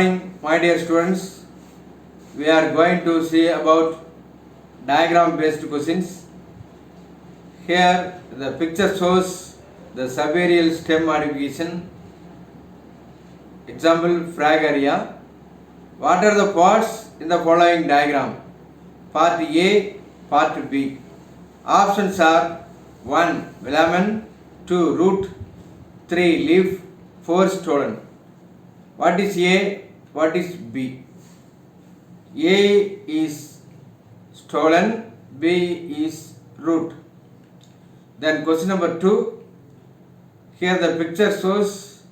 morning, my dear students. We are going to see about diagram based questions. Here the picture shows the subaerial stem modification. Example, frag area. What are the parts in the following diagram? Part A, part B. Options are 1. Velamen, 2. Root, 3. Leaf, 4. Stolon. What is A? What is B? A is stolon, B is root. Then question number 2. Here the picture shows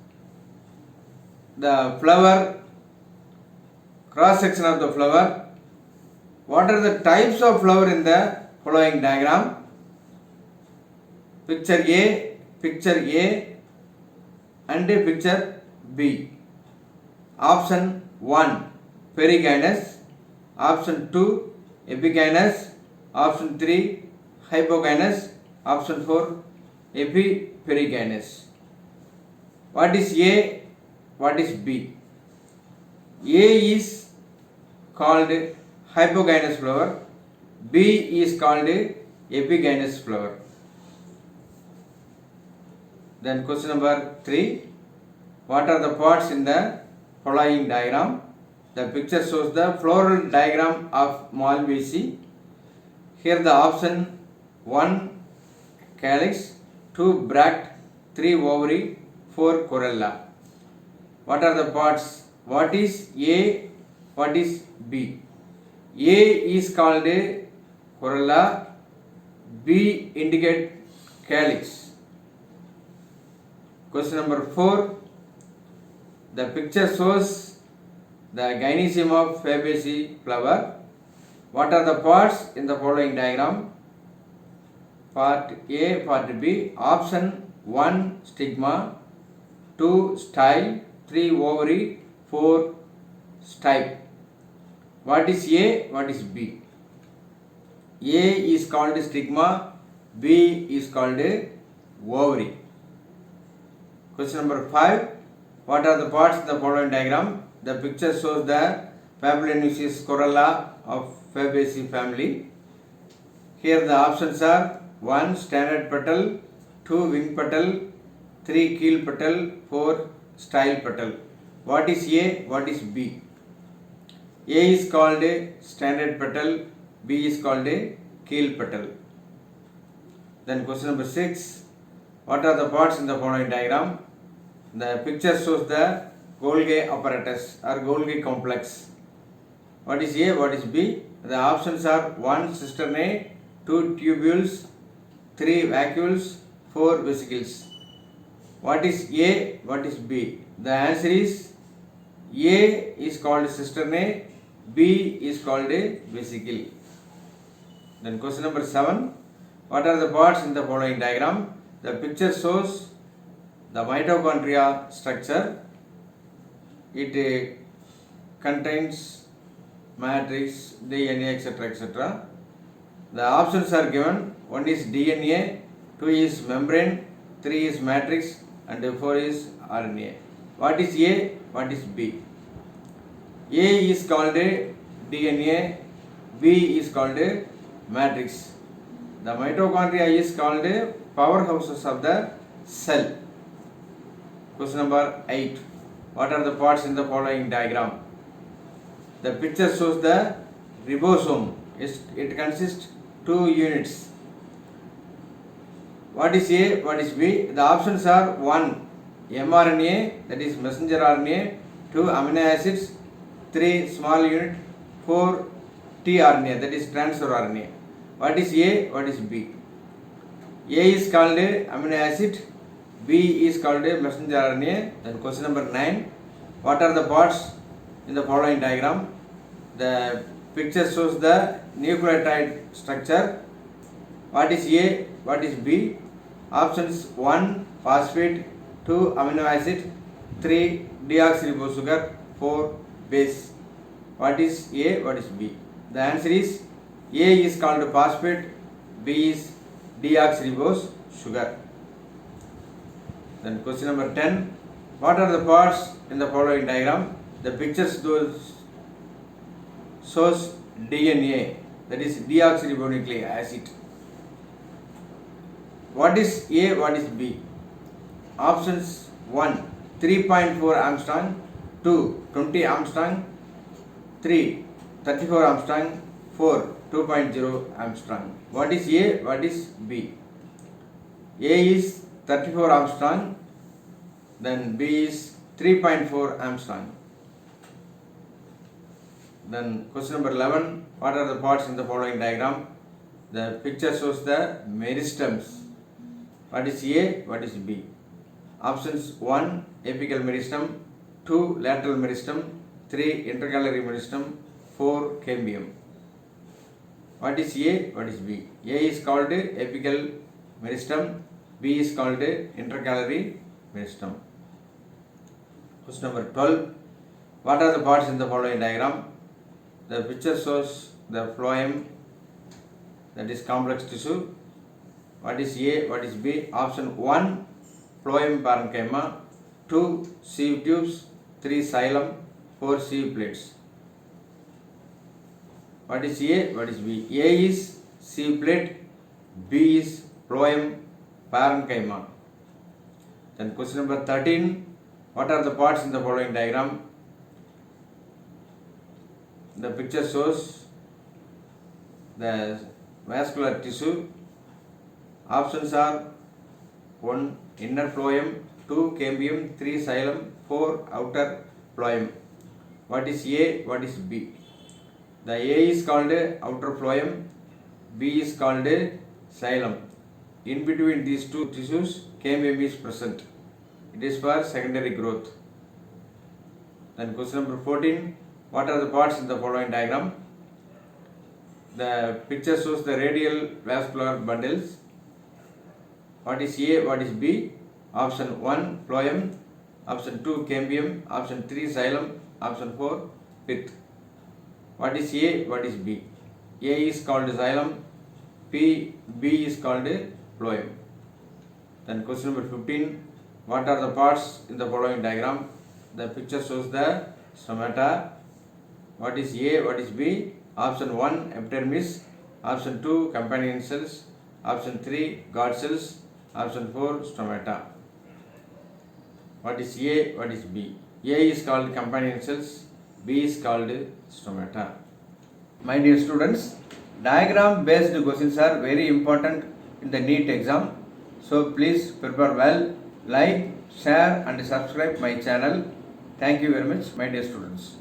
the flower, cross section of the flower. What are the types of flower in the following diagram? Picture A and picture B. Option 1 perigynous, option 2 epigynous, option 3 hypogynous, option 4 epiperigynous. What is A? What is B? A is called hypogynous flower, B is called epigynous flower. Then question number 3. What are the parts in the following diagram? The picture shows the floral diagram of Malvaceae. Here the option 1 calyx, 2 bract, 3 ovary, 4 corolla. What are the parts? What is A? What is B? A is called corolla, B indicate calyx. Question number 4. The picture shows the gynoecium of Fabaceae flower. What are the parts in the following diagram? Part A, part B. Option 1 stigma, 2 style, 3 ovary, 4 stipe. What is A? What is B? A is called stigma, B is called ovary. Question number 5. What are the parts in the following diagram? The picture shows the Papulonosis corolla of Fabaceae family. Here the options are 1 standard petal, 2 wing petal, 3 keel petal, 4 style petal. What is A? What is B? A is called standard petal, B is called keel petal. Then question number 6. What are the parts in the following diagram? The picture shows the Golgi apparatus or Golgi complex. What is A? What is B? The options are 1 cisternae, 2 tubules, 3 vacuoles, 4 vesicles. What is A? What is B? The answer is A is called cisternae, B is called a vesicle. Then question number 7. What are the parts in the following diagram? The picture shows the mitochondria structure. It contains matrix, DNA, etc. etc. The options are given. 1 is DNA, 2 is membrane, 3 is matrix, and 4 is RNA. What is A? What is B? A is called DNA, B is called matrix. The mitochondria is called powerhouses of the cell. Question number 8. What are the parts in the following diagram? The picture shows the ribosome. It consists 2 units. What is A? What is B? The options are 1 mRNA, that is messenger RNA, 2 amino acids, 3 small unit, 4 tRNA, that is transfer RNA. What is A? What is B? A is called amino acid, B is called messenger RNA. Then question number 9. What are the parts in the following diagram? The picture shows the nucleotide structure. What is A? What is B? Options 1 phosphate, 2 amino acid, 3 deoxyribose sugar, 4 base. What is A? What is B? The answer is A is called phosphate, B is deoxyribose sugar. Then question number 10. What are the parts in the following diagram? The pictures those shows DNA, that is deoxyribonucleic acid. What is A, what is B? Options 1 3.4 Armstrong, 2 20 Armstrong, 3 34 Armstrong, 4 2.0 Armstrong. What is A, what is B? A is 34 Armstrong, then B is 3.4 Armstrong. Then question number 11, what are the parts in the following diagram? The picture shows the meristems. What is A, what is B? Options 1 apical meristem, 2 lateral meristem, 3 intercalary meristem, 4 cambium. What is A, what is B? A is called apical meristem, B is called intercalary meristem. Question number 12, what are the parts in the following diagram? The picture shows the phloem, that is complex tissue. What is A, what is B? Option 1 phloem parenchyma, 2 sieve tubes, 3 xylem, 4 sieve plates. What is A, what is B? A is sieve plate, B is phloem parenchyma. Then question number 13, what are the parts in the following diagram? The picture shows the vascular tissue. Options are 1 inner phloem, 2 cambium, 3 xylem, 4 outer phloem. What is A, what is B? The A is called outer phloem, B is called xylem. In between these two tissues, cambium is present. It is for secondary growth. Then question number 14, what are the parts in the following diagram? The picture shows the radial vascular bundles. What is A, what is B? Option 1 phloem, option 2 cambium, option 3 xylem, option 4 pith. What is A, what is B? A is called xylem, B is called phloem. Then question number 15, what are the parts in the following diagram? The picture shows the stomata. What is A, what is B? Option 1 epidermis, option 2 companion cells, option 3 guard cells, option 4 stomata. What is A, what is B? A is called companion cells, B is called stomata. My dear students, diagram based questions are very important in the NEET exam. So please prepare well, like, share and subscribe my channel. Thank you very much, my dear students.